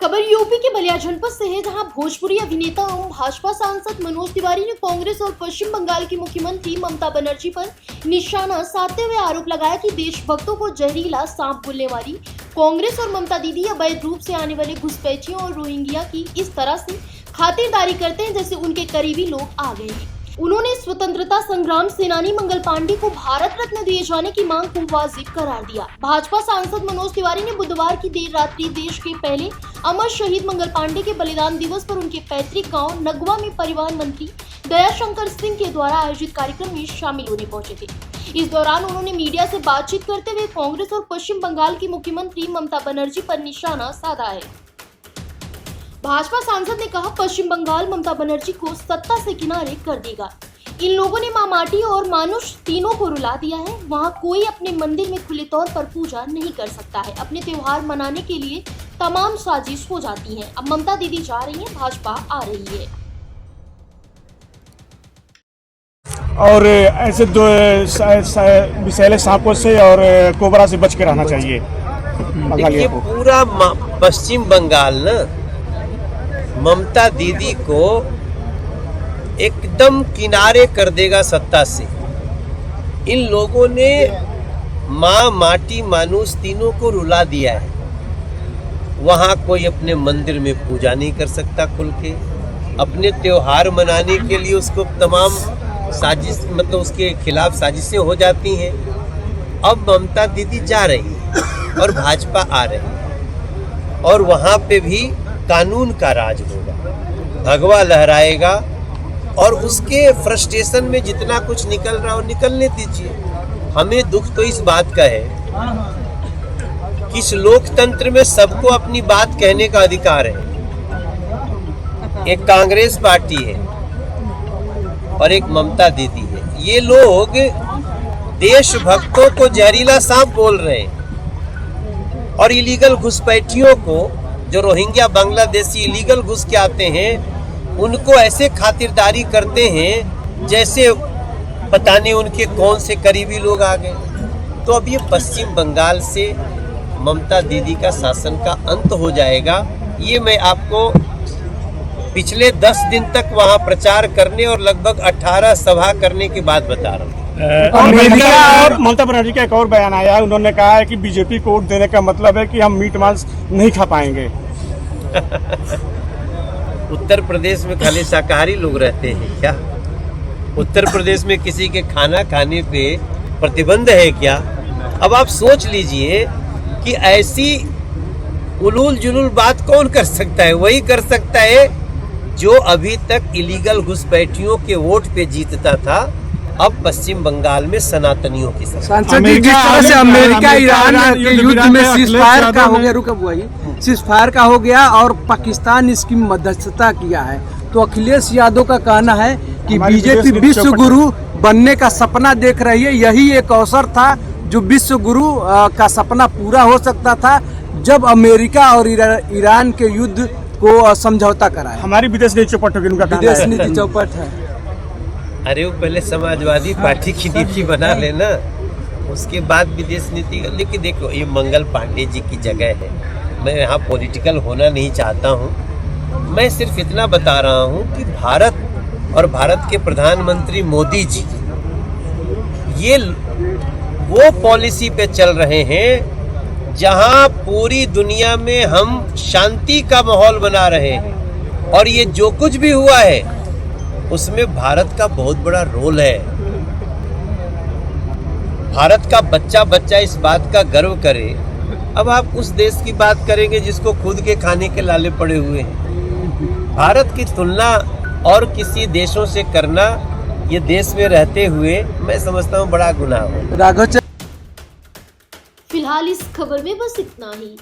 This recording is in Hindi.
खबर यूपी के बलिया जनपद से है, जहां भोजपुरी अभिनेता एवं भाजपा सांसद मनोज तिवारी ने कांग्रेस और पश्चिम बंगाल की मुख्यमंत्री ममता बनर्जी पर निशाना साधते हुए आरोप लगाया कि देशभक्तों को जहरीला सांप बोलने वाली कांग्रेस और ममता दीदी अवैध रूप से आने वाले घुसपैठियों और रोहिंग्या की इस तरह से खातिरदारी करते हैं जैसे उनके करीबी लोग आ गए हैं। उन्होंने स्वतंत्रता संग्राम सेनानी मंगल पांडे को भारत रत्न दिए जाने की मांग को वाजिब करार दिया। भाजपा सांसद मनोज तिवारी ने बुधवार की देर रात्रि देश के पहले अमर शहीद मंगल पांडे के बलिदान दिवस पर उनके पैतृक गांव नगवा में परिवहन मंत्री दयाशंकर सिंह के द्वारा आयोजित कार्यक्रम में शामिल होने पहुंचे थे। इस दौरान उन्होंने मीडिया से बातचीत करते हुए कांग्रेस और पश्चिम बंगाल की मुख्यमंत्री ममता बनर्जी पर निशाना साधा है। भाजपा सांसद ने कहा, पश्चिम बंगाल ममता बनर्जी को सत्ता से किनारे कर देगा। इन लोगों ने मां माटी और मानुष तीनों को रुला दिया है। वहां कोई अपने मंदिर में खुले तौर पर पूजा नहीं कर सकता है। अपने त्योहार मनाने के लिए तमाम साजिश हो जाती है। अब ममता दीदी जा रही है, भाजपा आ रही है। और ऐसे दो विषैले सांपों से और कोबरा से बच के रहना चाहिए। देखिए, पूरा पश्चिम बंगाल ना ममता दीदी को एकदम किनारे कर देगा सत्ता से। इन लोगों ने माँ माटी मानुष तीनों को रुला दिया है। वहाँ कोई अपने मंदिर में पूजा नहीं कर सकता खुल के। अपने त्योहार मनाने के लिए उसको तमाम साजिश मतलब उसके खिलाफ साजिशें हो जाती हैं। अब ममता दीदी जा रही है और भाजपा आ रही है और वहाँ पे भी कानून का राज होगा, भगवा लहराएगा और उसके फ्रस्ट्रेशन में जितना कुछ निकल रहा हो निकलने दीजिए। हमें दुख तो इस बात का है कि इस लोकतंत्र में सबको अपनी बात कहने का अधिकार है। एक कांग्रेस पार्टी है और एक ममता दीदी है। ये लोग देशभक्तों को जहरीला सांप बोल रहे हैं और इलीगल घुसपैठियों को, जो रोहिंग्या बांग्लादेशी इलीगल घुस के आते हैं, उनको ऐसे खातिरदारी करते हैं जैसे पता नहीं उनके कौन से करीबी लोग आ गए। तो अब ये पश्चिम बंगाल से ममता दीदी का शासन का अंत हो जाएगा। ये मैं आपको पिछले 10 दिन तक वहाँ प्रचार करने और लगभग 18 सभा करने के बाद बता रहा हूँ। और ममता बनर्जी का एक और बयान आया है। उन्होंने कहा है कि बीजेपी को वोट देने का मतलब है कि हम मीट मांस नहीं खा पाएंगे। उत्तर प्रदेश में खाली शाकाहारी लोग रहते हैं क्या? उत्तर प्रदेश में किसी के खाना खाने पे प्रतिबंध है क्या? अब आप सोच लीजिए कि ऐसी उलूल जुलूल बात कौन कर सकता है? वही कर सकता है जो अभी तक इलीगल घुसपैठियों के वोट पे जीतता था। अब पश्चिम बंगाल में सनातनियों की सांसद जी, जिस तरह से अमेरिका ईरान के युद्ध में सीजफायर का हो गया, सीजफायर का हो गया और पाकिस्तान इसकी मध्यस्थता किया है, तो अखिलेश यादव का कहना है कि बीजेपी विश्व गुरु बनने का सपना देख रही है। यही एक अवसर था जो विश्व गुरु का सपना पूरा हो सकता था जब अमेरिका और ईरान के युद्ध को समझौता कराया। हमारी विदेश नीति चौपट होगी, उनका विदेश नीति चौपट है। अरे वो पहले समाजवादी पार्टी की नीति बना लेना, उसके बाद विदेश नीति। लेकिन देखो, ये मंगल पांडे जी की जगह है। मैं यहाँ पॉलिटिकल होना नहीं चाहता हूँ। मैं सिर्फ इतना बता रहा हूँ कि भारत और भारत के प्रधानमंत्री मोदी जी ये वो पॉलिसी पे चल रहे हैं जहाँ पूरी दुनिया में हम शांति का माहौल बना रहे हैं। और ये जो कुछ भी हुआ है उसमें भारत का बहुत बड़ा रोल है। भारत का बच्चा बच्चा इस बात का गर्व करे। अब आप उस देश की बात करेंगे जिसको खुद के खाने के लाले पड़े हुए हैं। भारत की तुलना और किसी देशों से करना, ये देश में रहते हुए, मैं समझता हूँ बड़ा गुनाह है। फिलहाल इस खबर में बस इतना ही।